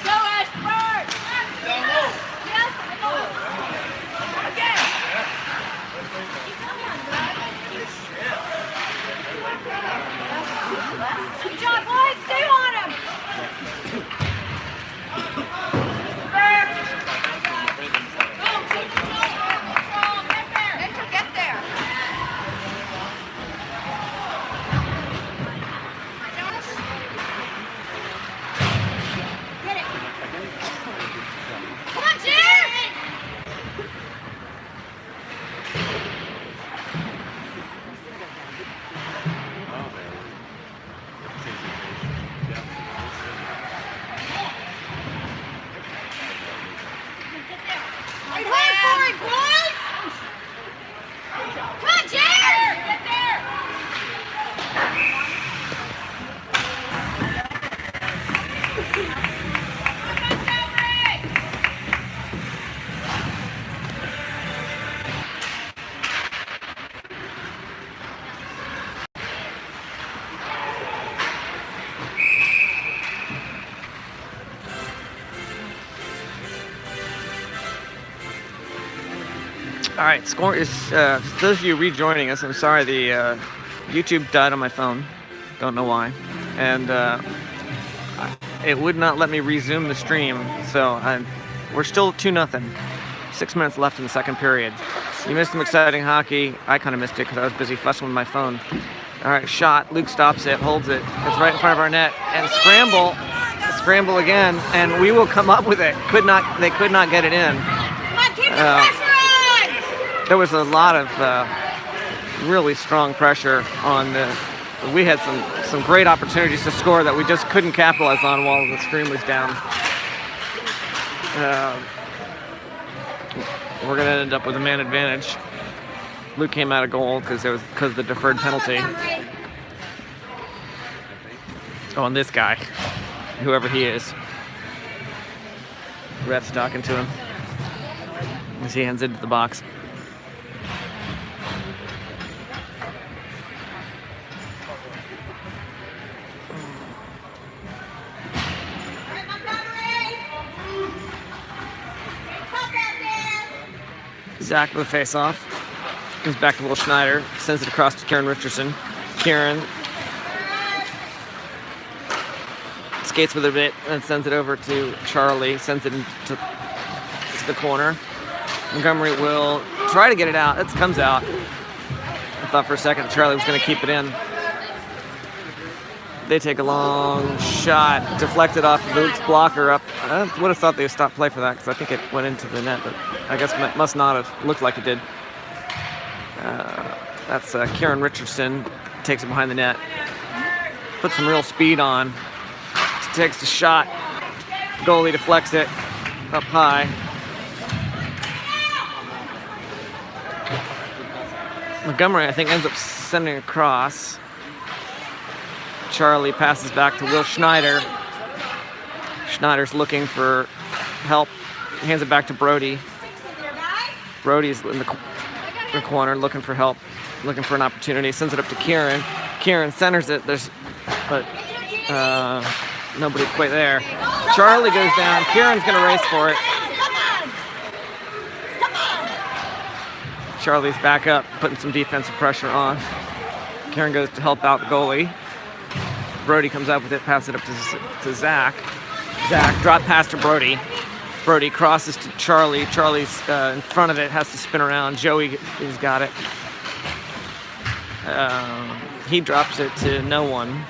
Go Ashburn! Yes! Again! Good job, boys! Stay on him! Get there! Come on, Jim! Right hard for it, boys! Come on, Jim! Get there! All right, score is, for those of you rejoining us, I'm sorry, the YouTube died on my phone. Don't know why. And it would not let me resume the stream, so we're still 2-0. 6 minutes left in the second period. You missed some exciting hockey. I kind of missed it because I was busy fussing with my phone. All right, shot. Luke stops it, holds it. It's right in front of our net. And scramble again, and we will come up with it. They could not get it in. Come on, keep the pressure on! There was a lot of really strong pressure on we had some great opportunities to score that we just couldn't capitalize on while the stream was down. We're gonna end up with a man advantage. Luke came out of goal because of the deferred penalty. Oh, and this guy, whoever he is, ref's talking to him as he hands into the box. Zach with a face-off. Comes back to Will Schneider. Sends it across to Kieran Richardson. Kieran skates with it a bit and sends it over to Charlie. Sends it into the corner. Montgomery will try to get it out. It comes out. I thought for a second Charlie was going to keep it in. They take a long shot, deflected off Luke's blocker up. I would have thought they would stop play for that because I think it went into the net, but I guess it must not have looked like it did. That's Kieran Richardson, takes it behind the net. Puts some real speed on. Takes the shot. Goalie deflects it up high. Montgomery, I think, ends up sending across. Charlie passes back to Will Schneider. Schneider's looking for help. Hands it back to Brody. Brody's in the corner looking for help, looking for an opportunity. Sends it up to Kieran. Kieran centers it. But nobody quite there. Charlie goes down. Kieran's going to race for it. Charlie's back up, putting some defensive pressure on. Kieran goes to help out the goalie. Brody comes up with it, passes it up to Zach. Zach drop pass to Brody. Brody crosses to Charlie. Charlie's in front of it, has to spin around. Joey has got it. He drops it to no one.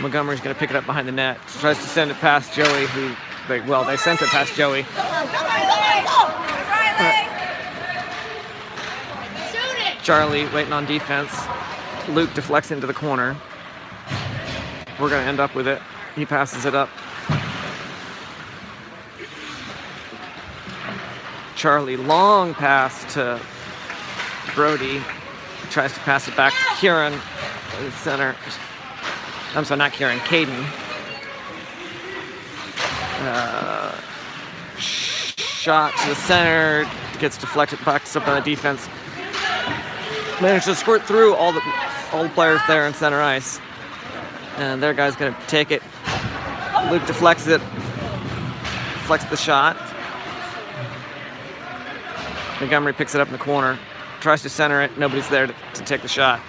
Montgomery's going to pick it up behind the net. Tries to send it past Joey, they sent it past Joey. Charlie waiting on defense. Luke deflects into the corner. We're going to end up with it. He passes it up. Charlie, long pass to Brody. Tries to pass it back to Kieran in the center. I'm sorry, not Kieran, Caden. Shot to the center. Gets deflected back to up on the defense. Managed to squirt through all the players there in center ice. And their guy's going to take it Luke deflects it. Deflects the shot. Montgomery picks it up in the corner. Tries to center it. Nobody's there to take the shot.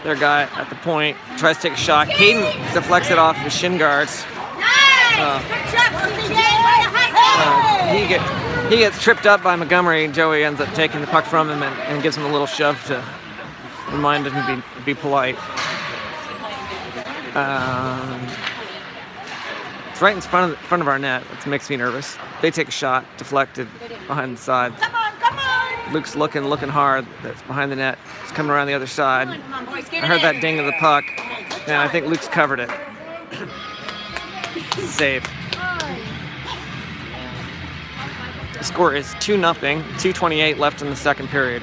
Their guy at the point tries to take a shot. Caden deflects it off his shin guards. He gets tripped up by Montgomery. Joey ends up taking the puck from him and gives him a little shove to remind him to be polite. It's right in front of our net. It makes me nervous. They take a shot, deflected behind the side. Come on. Luke's looking hard. That's behind the net. It's coming around the other side. I heard that ding of the puck, and I think Luke's covered it. Save. The score is 2-0. 2:28 left in the second period.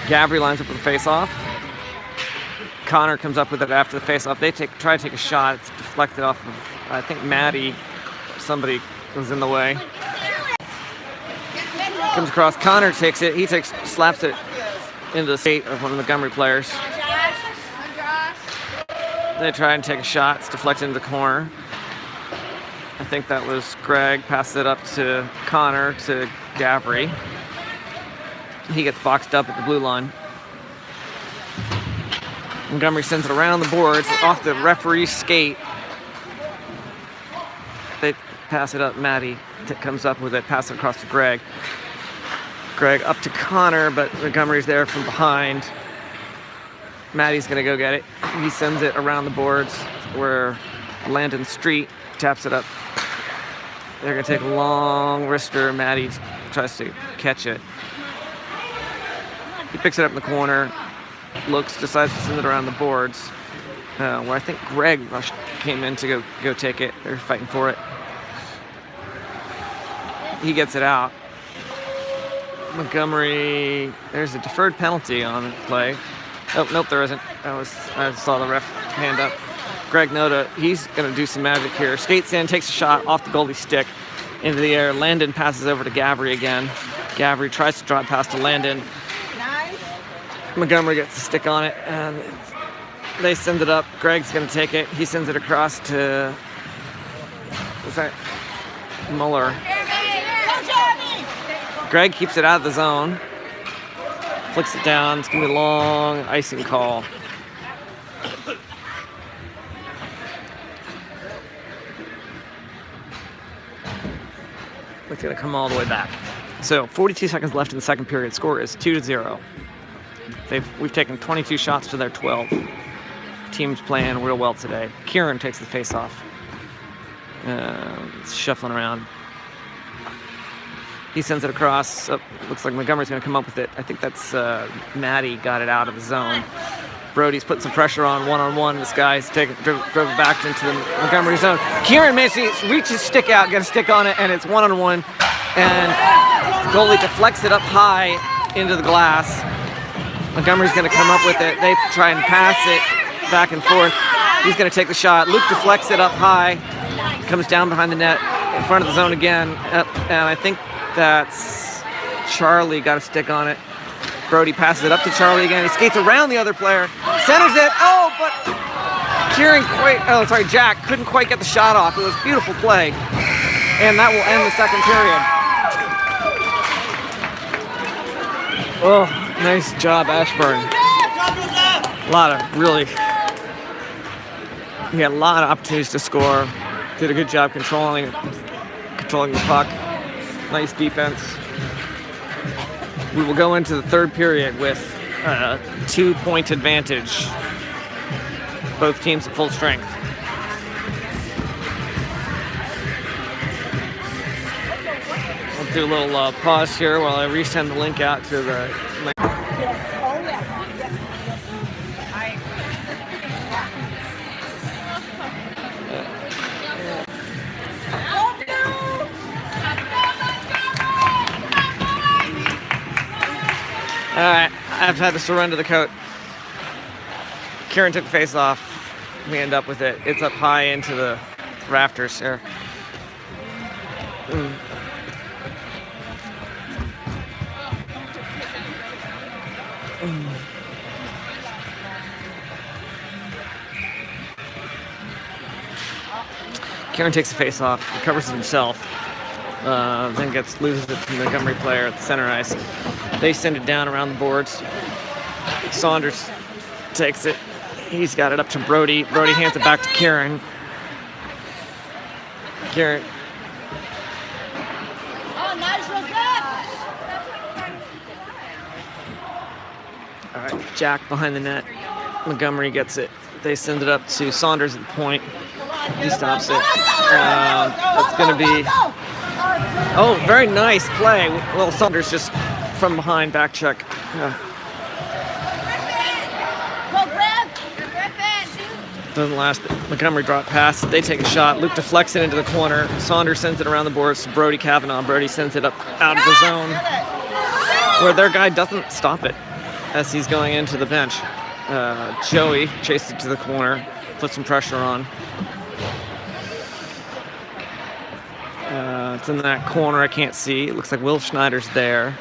Gavry lines up with a face-off. Connor comes up with it after the face-off. They try to take a shot. It's deflected off of, I think, Maddie. Somebody was in the way. Comes across. Connor takes it. He slaps it into the skate of one of the Montgomery players. They try and take a shot. It's deflected into the corner. I think that was Greg. Passes it up to Connor, to Gavry. He gets boxed up at the blue line. Montgomery sends it around the boards off the referee's skate. They pass it up. Maddie comes up with it, pass it across to Greg. Greg up to Connor, but Montgomery's there from behind. Maddie's gonna go get it. He sends it around the boards where Landon Street taps it up. They're gonna take a long wrister. Maddie tries to catch it. He picks it up in the corner, decides to send it around the boards, where I think Greg came in to go take it. They're fighting for it. He gets it out. Montgomery, there's a deferred penalty on the play. Oh, nope, there isn't. I saw the ref hand up. Greg Noda, he's going to do some magic here. Skates in, takes a shot off the goalie's stick into the air. Landon passes over to Gavry again. Gavry tries to draw it past to Landon. Montgomery gets the stick on it, and they send it up. Greg's going to take it. He sends it across to, what's that? Muller. Greg keeps it out of the zone. Flicks it down. It's going to be a long icing call. It's going to come all the way back. So 42 seconds left in the second period. Score is 2-0. We've taken 22 shots to their 12. Team's playing real well today. Kieran takes the face-off. It's shuffling around. He sends it across. Oh, looks like Montgomery's going to come up with it. I think that's Maddie got it out of the zone. Brody's putting some pressure on one-on-one. This guy's drove it back into the Montgomery zone. Kieran manages to reach his stick out, get a stick on it, and it's one-on-one. And the goalie deflects it up high into the glass. Montgomery's going to come up with it. They try and pass it back and forth. He's going to take the shot. Luke deflects it up high. Comes down behind the net in front of the zone again. And I think that's Charlie got a stick on it. Brody passes it up to Charlie again. He skates around the other player. Centers it. Oh, but Jack couldn't quite get the shot off. It was a beautiful play. And that will end the second period. Oh. Nice job, Ashburn. He had a lot of opportunities to score. Did a good job controlling the puck. Nice defense. We will go into the third period with a 2-point advantage. Both teams at full strength. We'll do a little pause here while I resend the link out to the link. All right, I've had to surrender the coat. Kieran took the face off. we end up with it. It's up high into the rafters here. Kieran takes the face off, recovers it himself, then loses it to the Montgomery player at the center ice. They send it down around the boards. Saunders takes it. He's got it up to Brody. Brody hands it back to Kieran. Kieran. Oh, nice reset. All right, Jack behind the net. Montgomery gets it. They send it up to Saunders at the point. He stops it. That's going to be... Oh, very nice play. Well, Saunders just from behind, back check. Doesn't last. Montgomery drop pass. They take a shot. Luke deflects it into the corner. Saunders sends it around the boards to Brody Kavanaugh. Brody sends it up out of the zone where their guy doesn't stop it as he's going into the bench. Joey chases it to the corner, puts some pressure on. It's in that corner. I can't see. It looks like Will Schneider's there.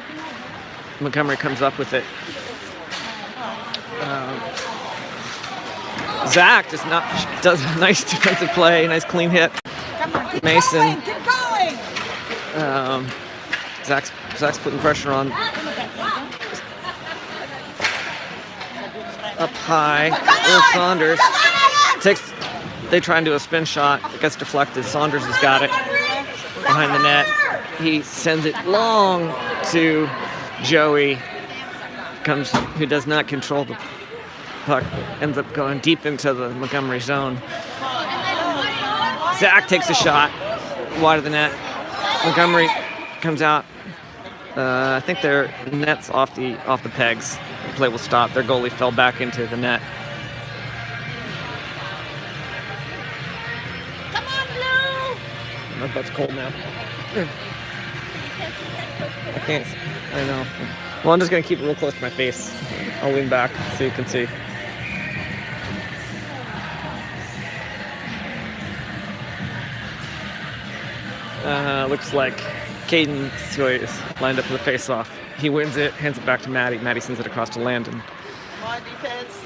Montgomery comes up with it. Zach does a nice defensive play, nice clean hit. Mason. Zach's putting pressure on. Up high. Will Saunders they try and do a spin shot. It gets deflected. Saunders has got it behind the net. He sends it long to Joey, who does not control the puck, ends up going deep into the Montgomery zone. Zach takes a shot wide of the net. Montgomery comes out. I think their net's off the pegs. The play will stop. Their goalie fell back into the net. Come on, Blue! My butt's cold now. I can't. I know. Well, I'm just gonna keep it real close to my face. I'll lean back so you can see. Looks like Caden is lined up for the face-off. He wins it, hands it back to Maddie. Maddie sends it across to Landon. Come on, defense.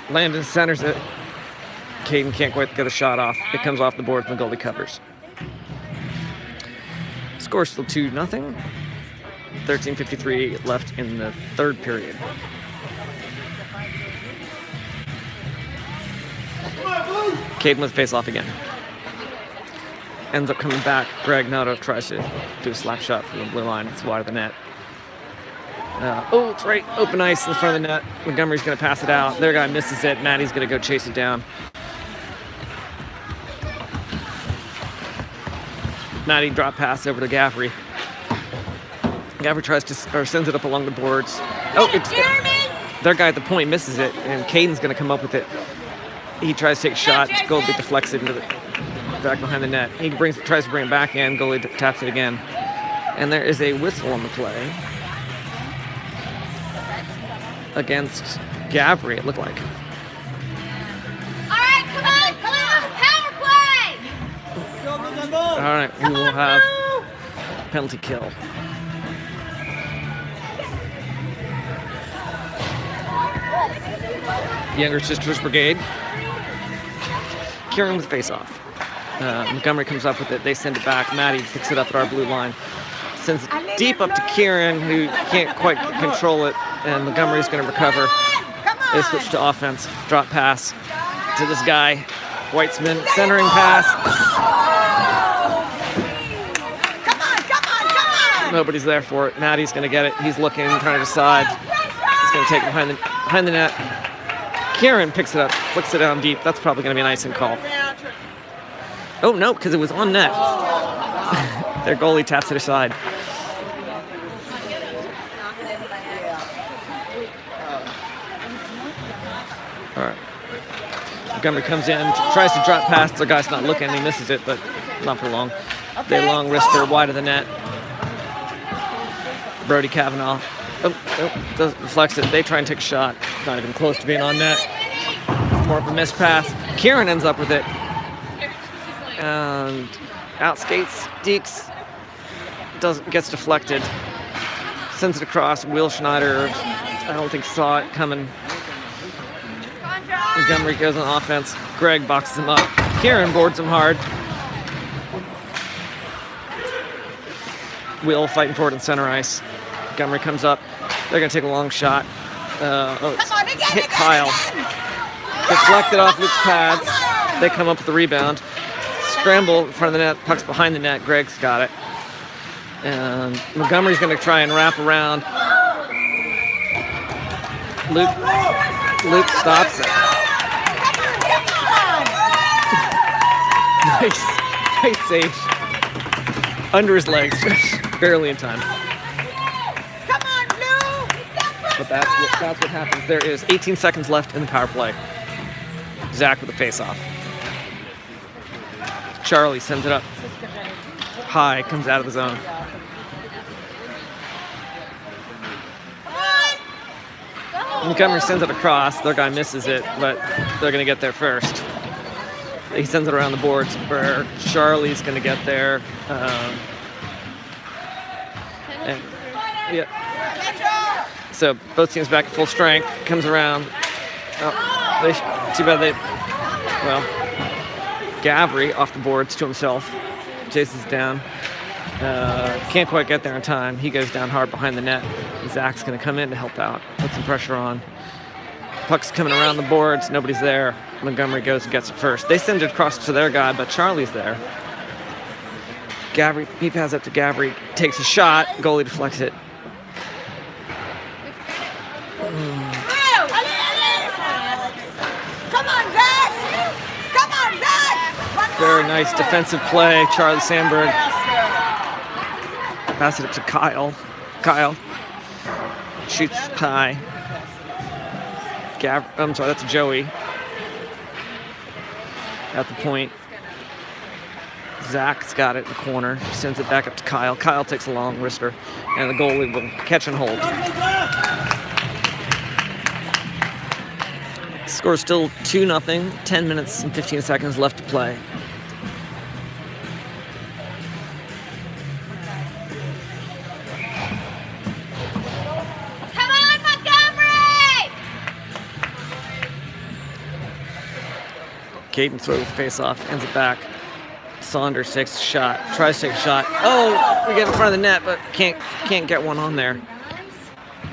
Landon centers it. Caden can't quite get a shot off. It comes off the board and the goalie covers. Score still 2-0. 13:53 left in the third period. Caden with face-off again. Ends up coming back. Greg Noto tries to do a slap shot from the blue line. It's wide of the net. It's right. Open ice in front of the net. Montgomery's going to pass it out. Their guy misses it. Maddie's going to go chase it down. Maddie drop pass over to Gaffrey. Gaffrey sends it up along the boards. Their guy at the point misses it, and Caden's going to come up with it. He tries to take a shot. Goalie deflects it into the back behind the net. He tries to bring it back in. Goalie taps it again. And there is a whistle on the play against Gaffrey, it looked like. All right, come on, power play! All right, we will have penalty kill. Younger Sisters Brigade. Kieran with face-off. Montgomery comes up with it. They send it back. Maddie picks it up at our blue line. Sends it deep up to Kieran, who can't quite control it, and Montgomery's going to recover. They switch to offense. Drop pass to this guy, Weitzman. Centering pass. Nobody's there for it. Maddie's going to get it. He's looking, trying to decide. He's going to take it behind the net. Kieran picks it up, flicks it down deep. That's probably going to be an icing call. Oh, no, because it was on net. Their goalie taps it aside. All right. Montgomery comes in, tries to drop past. The guy's not looking. He misses it, but not for long. They long wrister wide of the net. Brody Kavanaugh. Deflects it. They try and take a shot. Not even close to being on net. More of a missed pass. Kieran ends up with it. And outskates Deeks. Gets deflected. Sends it across. Will Schneider, I don't think saw it coming. Montgomery goes on offense. Greg boxes him up. Kieran boards him hard. Will fighting for it in center ice. Montgomery comes up. They're going to take a long shot. Hit Kyle. Deflected off Luke's pads. They come up with the rebound. Scramble in front of the net. Puck's behind the net. Greg's got it. And Montgomery's going to try and wrap around. Luke stops it. Nice save. Under his legs, barely in time. Come on, Blue! But that's what happens. There is 18 seconds left in the power play. Zach with the face-off. Charlie sends it up. High, comes out of the zone. Montgomery sends it across. Their guy misses it, but they're going to get there first. He sends it around the boards where Charlie's going to get there. So both teams back at full strength. Comes around. Too bad Gavry off the boards to himself. Chases down. Can't quite get there in time. He goes down hard behind the net. Zach's going to come in to help out. Put some pressure on. Puck's coming around the boards. Nobody's there. Montgomery goes and gets it first. They send it across to their guy, but Charlie's there. Gavry, he passes up to Gavry. Takes a shot. Goalie deflects it. Come on, Zach! Come on, Zach! Very nice defensive play. Charlie Sandberg. Pass it up to Kyle. Kyle shoots high. I'm sorry, that's Joey. At the point. Zach's got it in the corner. Sends it back up to Kyle. Kyle takes a long wrister, and the goalie will catch and hold. Score still 2-0. 10 minutes and 15 seconds left to play. Come on, Montgomery! Caden throws the face-off, ends it back. Saunders takes a shot, tries to take a shot. Oh, we get in front of the net, but can't get one on there.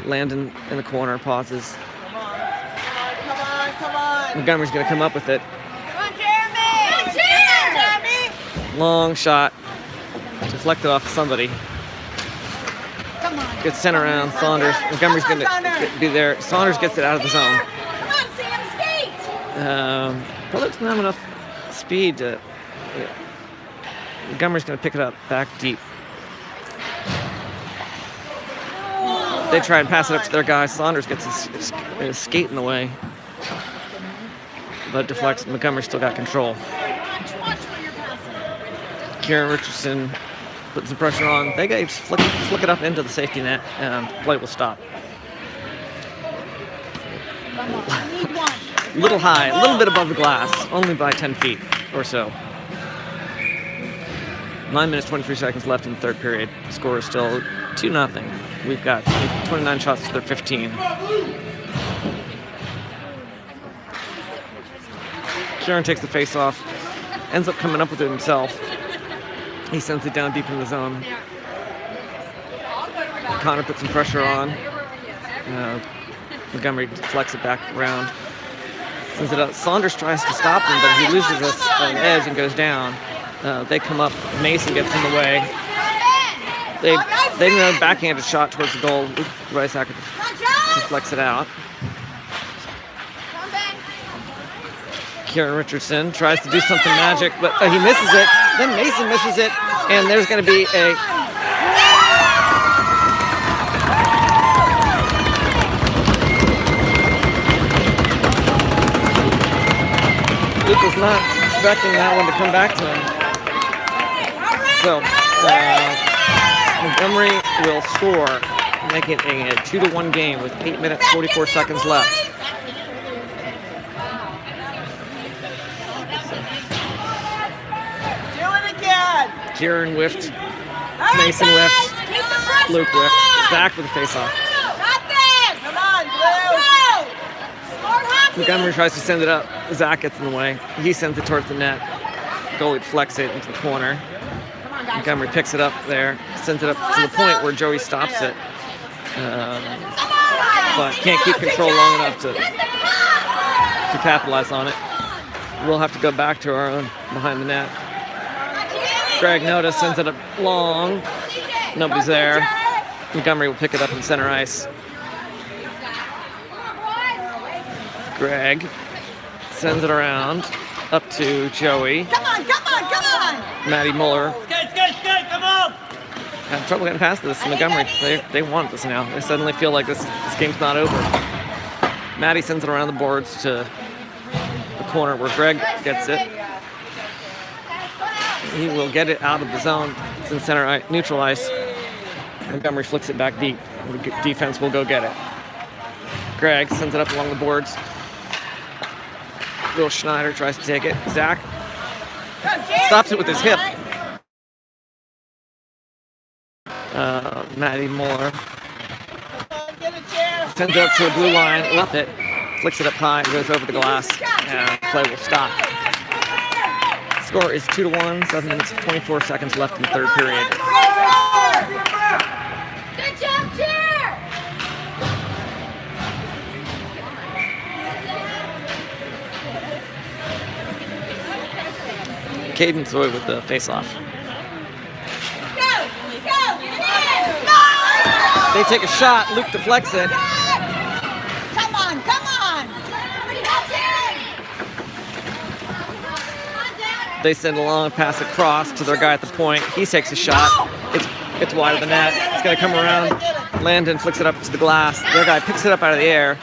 Landon in the corner, pauses. Come on! Montgomery's going to come up with it. Come on, Jeremy! Come on, Jeremy! Long shot. Deflected off somebody. Come on. Gets sent around. Saunders. Montgomery's going to be there. Saunders gets it out of the zone. Come on, Sam, skate! Probably doesn't have enough speed to... Montgomery's going to pick it up back deep. They try and pass it up to their guy. Saunders gets his skate in the way. But deflects. Montgomery still got control. Watch where you're passing. Kieran Richardson putting some pressure on. They got flick it up into the safety net, and play will stop. Need one. A little high, a little bit above the glass, only by 10 feet or so. 9 minutes, 23 seconds left in the third period. The score is still 2-0. We've got 29 shots to their 15. Kieran takes the face off, ends up coming up with it himself. He sends it down deep in the zone. Connor puts some pressure on. Montgomery deflects it back around. Sends it up. Saunders tries to stop him, but he loses an edge and goes down. They come up. Mason gets in the way. They do a backhanded shot towards the goal. Reisacker deflects it out. Kieran Richardson tries to do something magic, but he misses it. Then Mason misses it, and there's going to be a... Luke was not expecting that one to come back to him. So, Montgomery will score, making it a 2-1 game with 8 minutes, 44 seconds left. Do it again. Kieran whiffed. All right, Mason guys, whiffed. keep the pressure Luke whiffed. on. Zach with the face-off. Got this. Come on, Blue. Smart hockey. Montgomery tries to send it up. Zach gets in the way. He sends it towards the net. Goalie deflects it into the corner. Come on, guys. Montgomery picks it up there, sends it up to the point where Joey stops it. But can't keep control long enough to capitalize on it. We'll have to go back to our own behind the net. Greg Noda sends it up long. Nobody's there. Montgomery will pick it up in center ice. Greg sends it around up to Joey. Come on, come on, come on. Matty Muller Skate, come on! had trouble getting past this. Montgomery, they want this now. They suddenly feel like this game's not over. Matty sends it around the boards to the corner where Greg gets it. He will get it out of the zone. It's in center ice, neutral ice. Montgomery flicks it back deep. The defense will go get it. Greg sends it up along the boards. Will Schneider tries to take it. Zach stops it with his hip. Matty Muller sends it up to the blue line, up it, flicks it up high, goes over the glass, and play will stop. Score is 2-1, 7 minutes, 24 seconds left in the third period. Good job, Chair. Caden Zoy with the face-off. They take a shot. Luke deflects it. Come on, come on. They send a long pass across to their guy at the point. He takes a shot. It's wide of the net. It's going to come around. Landon flicks it up to the glass. Their guy picks it up out of the air.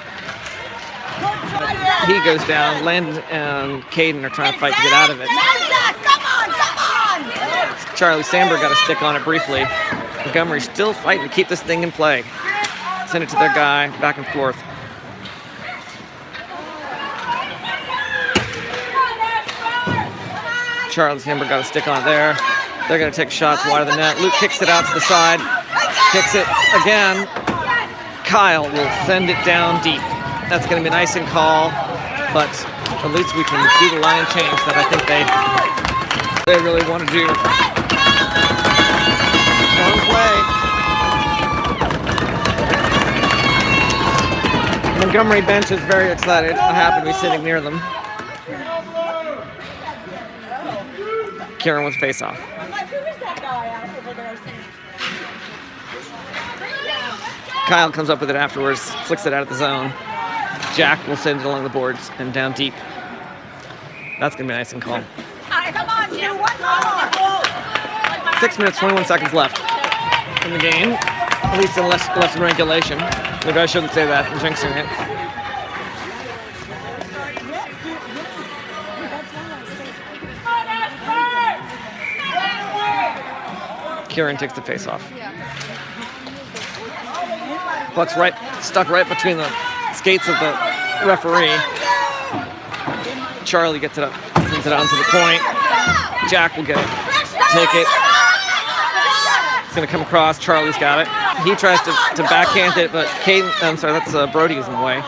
He goes down. Landon and Caden are trying to fight to get out of it. Come on, come on. Charlie Sandberg got a stick on it briefly. Montgomery still fighting to keep this thing in play. Send it to their guy, back and forth. Charlie Sandberg got a stick on it there. They're going to take shots wide of the net. Luke kicks it out to the side. Kicks it again. Kyle will send it down deep. That's going to be an icing call, but at least we can do the line change that I think they really want to do. Strong play. Montgomery bench is very excited. I happen to be sitting near them. Kieran with face-off. Kyle comes up with it afterwards, flicks it out of the zone. Jack will send it along the boards and down deep. That's going to be an icing call. Come on, you. One more. 6 minutes, 21 seconds left in the game. At least in less in regulation. Maybe I shouldn't say that. I'm jinxing it. Kieran takes the face off. Puck's stuck right between the skates of the referee. Charlie gets it up, sends it onto the point. Jack will get it, take it. It's going to come across. Charlie's got it. He tries to backhand it, but that's Brody is in the way.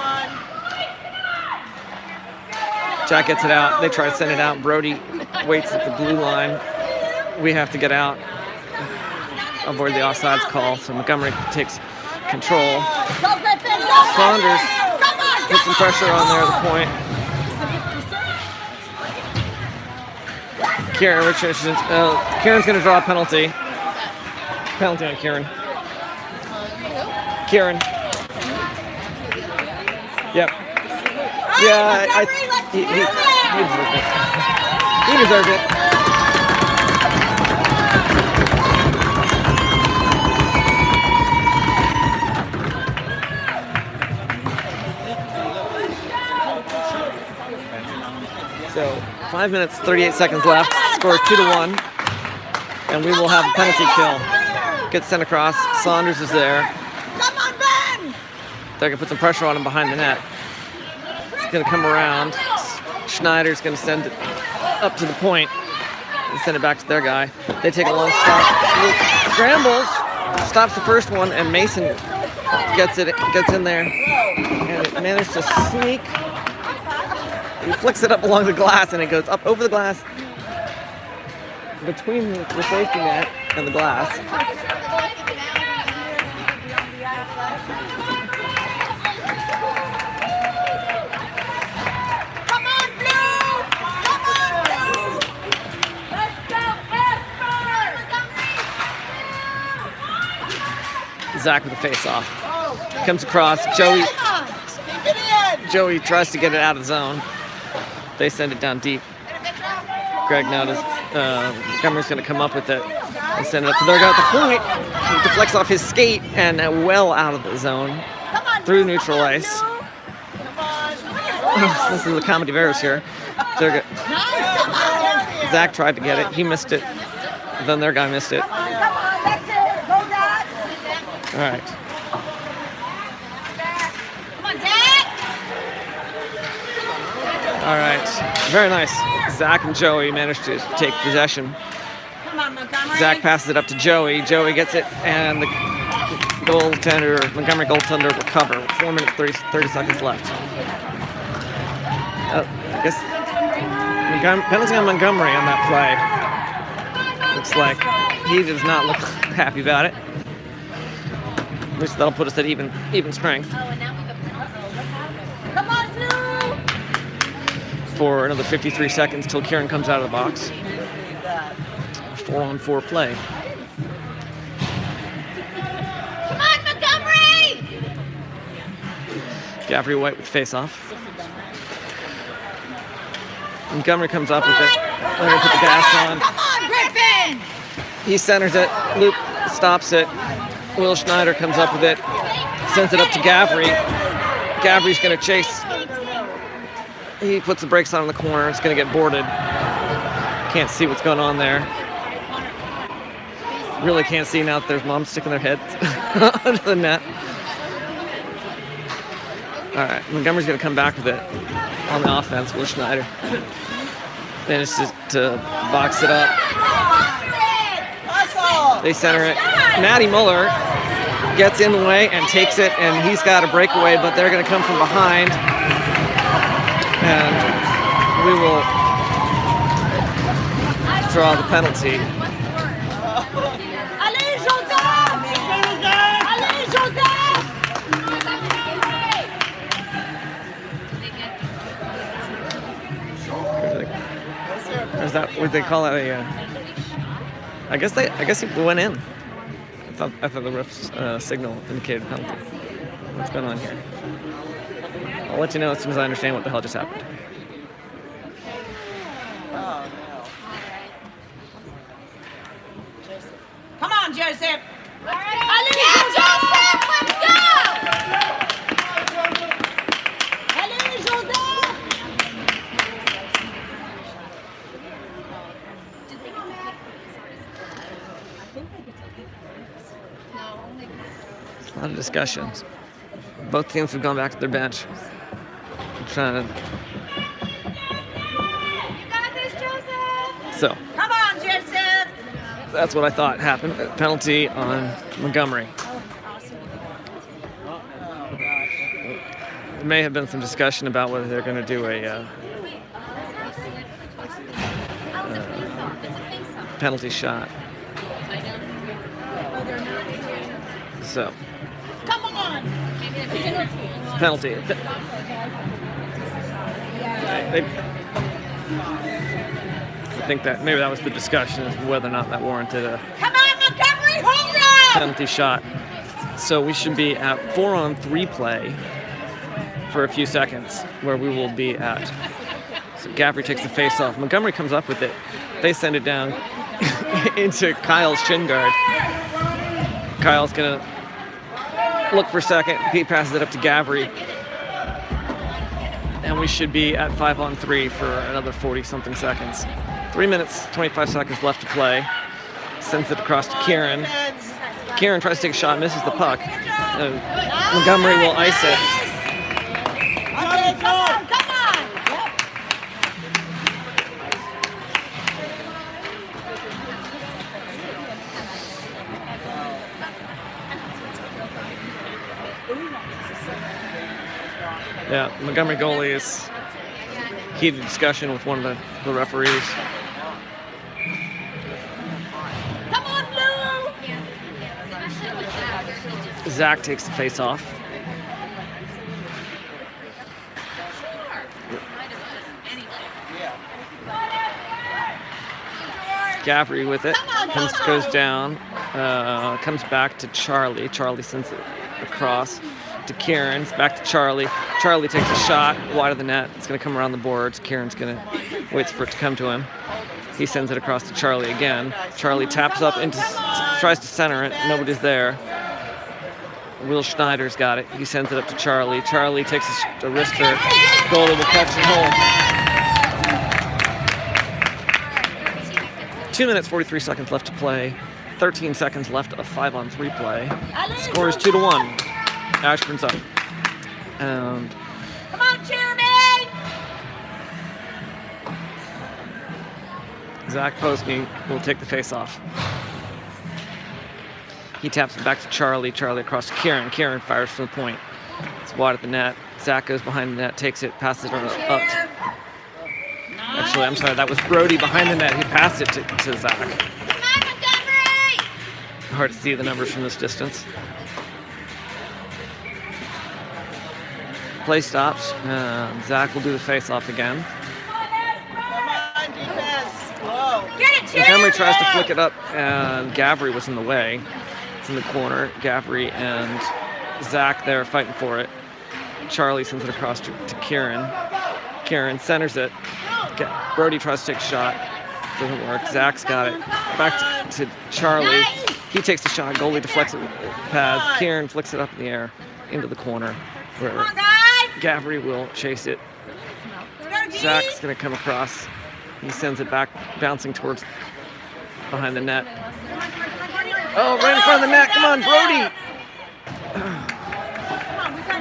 Jack gets it out. They try to send it out. Brody waits at the blue line. We have to get out, avoid the offsides call. So Montgomery takes control. Saunders puts some pressure on there at the point. Kieran Richardson. Kieran's going to draw a penalty. Penalty on Kieran. Kieran. Yep. Yeah, he deserved it. He deserved it. So 5 minutes, 38 seconds left. Score is 2-1. And we will have a penalty kill. Gets sent across. Saunders is there. Come on, Ben! They're going to put some pressure on him behind the net. It's going to come around. Schneider's going to send it up to the point and send it back to their guy. They take a long stop. Luke scrambles, stops the first one, and Mason gets in there, and it managed to sneak. He flicks it up along the glass, and it goes up over the glass, between the safety net and the glass. Come on, Blue! Come on, Blue! Let's go, Ashburn! Zach with the face-off. Comes across. Joey tries to get it out of the zone. They send it down deep. Greg noticed Montgomery's going to come up with it and send it up to their guy at the point. He deflects off his skate and well out of the zone through neutral ice. This is a comedy of errors here. Zach tried to get it. He missed it. Then their guy missed it. All right. All right. Very nice. Zach and Joey managed to take possession. Zach passes it up to Joey. Joey gets it, and the Montgomery goaltender will cover. 4 minutes, 30 seconds left. I guess penalty on Montgomery on that play. Looks like he does not look happy about it. At least that'll put us at even strength. For another 53 seconds till Kieran comes out of the box. 4-on-4 play. Come on, Montgomery! Gaffrey White with face-off. Montgomery comes up with it. They're going to put the gas on. Come on, Griffin! He centers it. Luke stops it. Will Schneider comes up with it. Sends it up to Gaffrey. Gaffrey's going to chase. He puts the brakes on in the corner. It's going to get boarded. Can't see what's going on there. Really can't see now that there's moms sticking their heads under the net. All right, Montgomery's going to come back with it on the offense. Will Schneider manages to box it up. They center it. Matty Muller gets in the way and takes it, and he's got a breakaway, but they're going to come from behind. And we will draw the penalty. Allez, Joseph! Allez, Joseph! Is that what they call it? I guess he went in. I thought the ref's signal indicated penalty. What's going on here? I'll let you know as soon as I understand what the hell just happened. Oh, no. Come on, Joseph! Allez, Joseph! Let's go! Allez, Joseph! A lot of discussions. Both teams have gone back to their bench. Trying to. You got this, Joseph! So. Come on, Joseph! That's what I thought happened. A penalty on Montgomery. There may have been some discussion about whether they're going to do a penalty shot. So. Come on! Penalty. I think that maybe that was the discussion as to whether or not that warranted a Come on, Montgomery, hold on! penalty shot. So we should be at 4-on-3 play for a few seconds, where we will be at. So Gaffrey takes the face off. Montgomery comes up with it. They send it down into Kyle's shin guard. Kyle's gonna look for a second. He passes it up to Gaffrey. And we should be at 5-on-3 for another 40-something seconds. 3 minutes, 25 seconds left to play. Sends it across to Kieran. Kieran tries to take a shot, misses the puck. Montgomery will ice it. Okay, come on! Yeah, Montgomery goalie is heated discussion with one of the referees. Come on, Blue! Zach takes the face off. Gavry with it, goes down, comes back to Charlie. Charlie sends it across to Kieran. It's back to Charlie. Charlie takes a shot wide of the net. It's going to come around the boards. Kieran's going to wait for it to come to him. He sends it across to Charlie again. Charlie taps up into, tries to center it. Nobody's there. Will Schneider's got it. He sends it up to Charlie. Charlie takes a wrister. Goalie will catch and hold. 2 minutes, 43 seconds left to play. 13 seconds left of 5-on-3 play. Score is 2-1. Ashburn's up. And come on, Jeremy! Zach Posney will take the face-off. He taps it back to Charlie. Charlie across to Kieran. Kieran fires from the point. It's wide at the net. Zach goes behind the net, takes it, passes it up. Actually, I'm sorry, that was Brody behind the net. He passed it to Zach. Come on, Montgomery! Hard to see the numbers from this distance. Play stops. Zach will do the face-off again. Montgomery tries to flick it up, and Gavry was in the way. It's in the corner. Gavry and Zach there fighting for it. Charlie sends it across to Kieran. Kieran centers it. Brody tries to take a shot. Doesn't work. Zach's got it. Back to Charlie. He takes the shot. Goalie deflects it with pads. Kieran flicks it up in the air into the corner where Gavry will chase it. Zach's going to come across. He sends it back, bouncing towards behind the net. Oh, right in front of the net. Come on, Brody.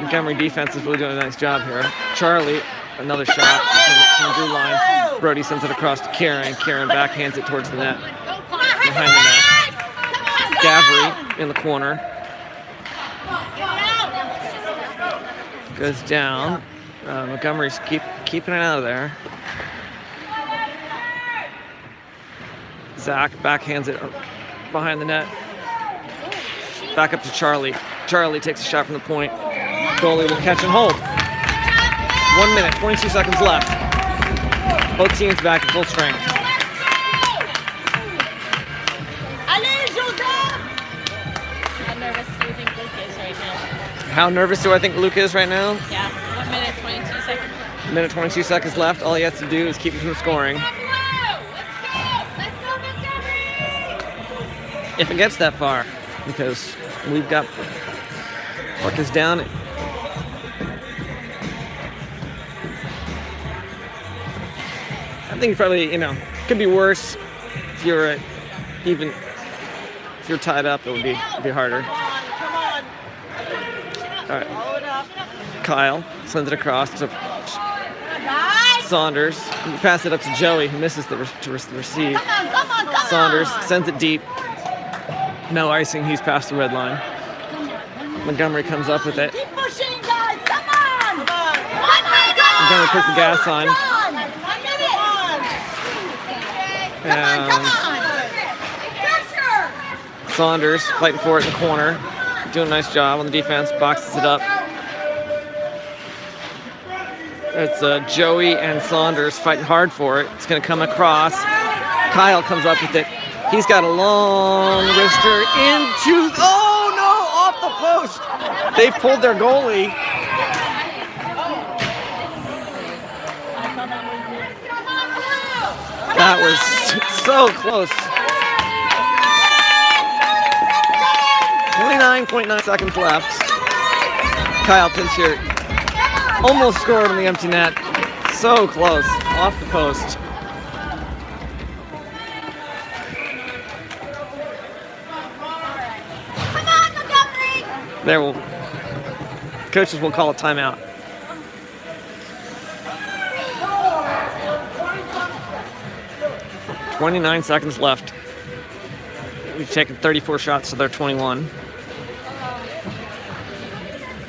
Montgomery defense is really doing a nice job here. Charlie, another shot from the blue line. Brody sends it across to Kieran. Kieran backhands it towards the net. Behind the net. Gavry in the corner. Goes down. Montgomery's keeping it out of there. Zach backhands it behind the net. Back up to Charlie. Charlie takes a shot from the point. Goalie will catch and hold. 1 minute, 22 seconds left. Both teams back at full strength. How nervous do I think Luke is right now? Yeah, 1 minute, 22 seconds. 1 minute, 22 seconds left. All he has to do is keep it from scoring. If it gets that far, because we've got puck is down. I think probably, could be worse if you're even if you're tied up. It would be harder. All right. Kyle sends it across to Saunders. He passes it up to Joey, who misses to receive. Saunders sends it deep. No icing. He's past the red line. Montgomery comes up with it. Keep pushing, guys. Come on. Montgomery puts the gas on. And Saunders fighting for it in the corner. Doing a nice job on the defense. Boxes it up. It's Joey and Saunders fighting hard for it. It's going to come across. Kyle comes up with it. He's got a long wrister into... Oh, no! Off the post! They've pulled their goalie. That was so close. 29.9 seconds left. Kyle Pincher almost scored on the empty net. So close. Off the post. Come on, Montgomery! Coaches will call a timeout. .29 seconds left. We've taken 34 shots to their 21.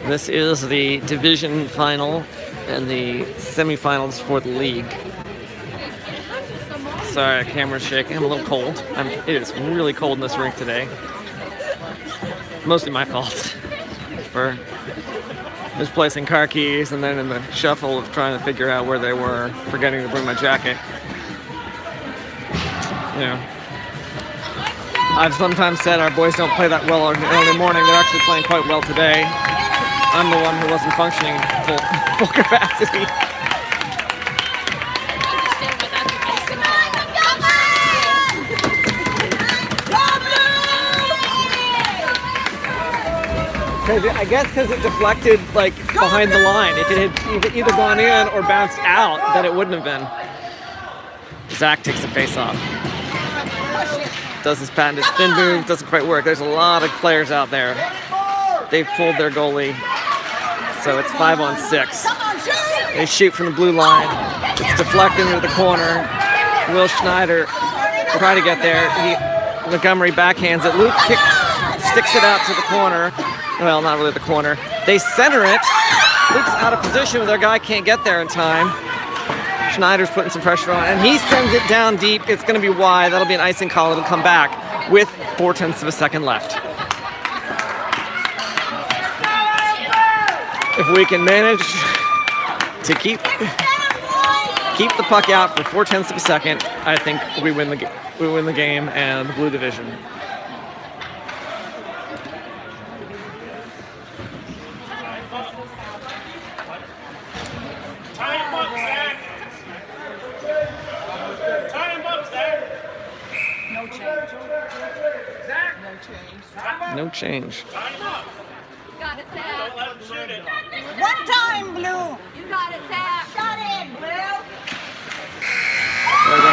This is the division final in the semifinals for the league. Sorry, camera's shaking. I'm a little cold. It is really cold in this rink today. Mostly my fault for misplacing car keys and then in the shuffle of trying to figure out where they were, forgetting to bring my jacket. You know, I've sometimes said our boys don't play that well in the early morning. They're actually playing quite well today. I'm the one who wasn't functioning full capacity. I guess because it deflected like behind the line. If it had either gone in or bounced out, then it wouldn't have been. Zach takes the face off. Does his patented spin move, doesn't quite work. There's a lot of players out there. They've pulled their goalie, so it's 5-on-6. They shoot from the blue line. It's deflected into the corner. Will Schneider try to get there. Montgomery backhands it. Luke sticks it out to the corner. Well, not really the corner. They center it. Luke's out of position, but their guy can't get there in time. Schneider's putting some pressure on, and he sends it down deep. It's going to be wide. That'll be an icing call. It'll come back with 0.4 of a second left. If we can manage to keep the puck out for 0.4 of a second, I think we win the game and the blue division. No change. Got it, Zach. One time, Blue. You got it, Zach. Got it, Blue. There we go.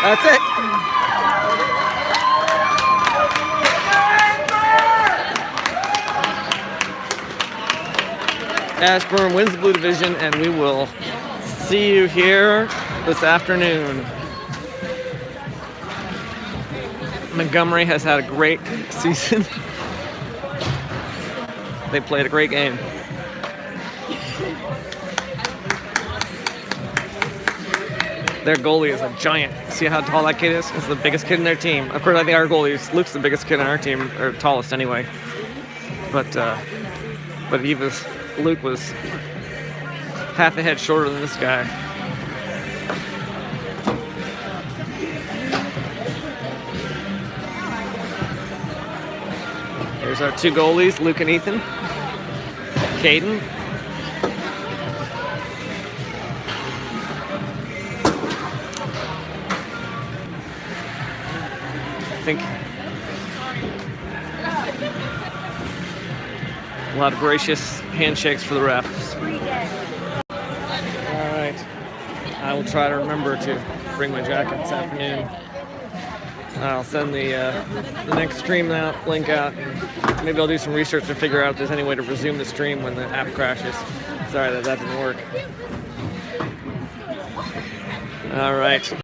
That's it. Ashburn wins the blue division, and we will see you here this afternoon. Montgomery has had a great season. They played a great game. Their goalie is a giant. See how tall that kid is? He's the biggest kid in their team. Of course, I think our goalie is Luke's the biggest kid on our team, or tallest anyway. But Luke was half a head shorter than this guy. There's our two goalies, Luke and Ethan. Caden. I think a lot of gracious handshakes for the refs. All right. I will try to remember to bring my jacket this afternoon. I'll send the next stream link out. Maybe I'll do some research to figure out if there's any way to resume the stream when the app crashes. Sorry that didn't work. All right.